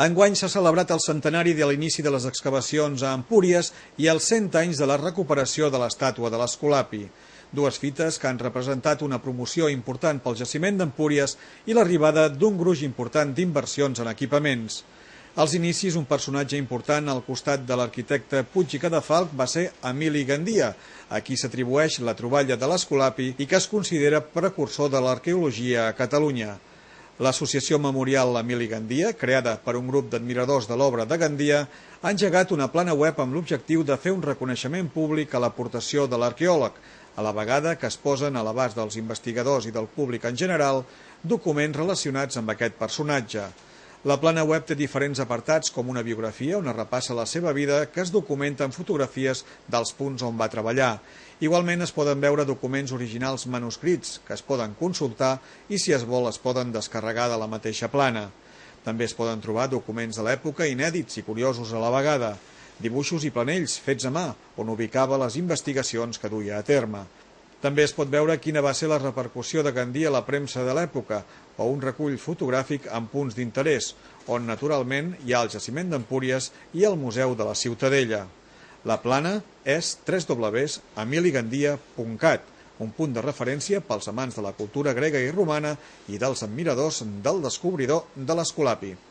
Enguany s'ha celebrat el centenari de l'inici de les excavacions a Empúries i els 100 anys de la recuperació de l'estàtua de l'Esculapi. Dues fites que han representat una promoció important pel jaciment d'Empúries i l'arribada d'un gruix important d'inversions en equipaments. Als inicis, un personatge important al costat de l'arquitecte Puig i Cadafalch va ser Emili Gandia, a qui s'atribueix la troballa de l'Esculapi i que es considera precursor de l'arqueologia a Catalunya. L'Associació Memorial Emili Gandia, creada per un grup d'admiradors de l'obra de Gandia, ha engegat una plana web amb l'objectiu de fer un reconeixement públic a l'aportació de l'arqueòleg, a la vegada que es posen a l'abast dels investigadors i del públic en general documents relacionats amb aquest personatge. La plana web té diferents apartats com una biografia on es repassa la seva vida que es documenta en fotografies dels punts on va treballar. Igualment es poden veure documents originals manuscrits que es poden consultar i si es vol es poden descarregar de la mateixa plana. També es poden trobar documents de l'època inèdits i curiosos a la vegada, dibuixos i planells fets a mà on ubicava les investigacions que duia a terme. També es pot veure quina va ser la repercussió de Gandia a la premsa de l'època o un recull fotogràfic amb punts d'interès, on naturalment hi ha el jaciment d'Empúries i el Museu de la Ciutadella. La plana és www.emiligandia.cat, un punt de referència pels amants de la cultura grega i romana i dels admiradors del descobridor de l'Esculapi.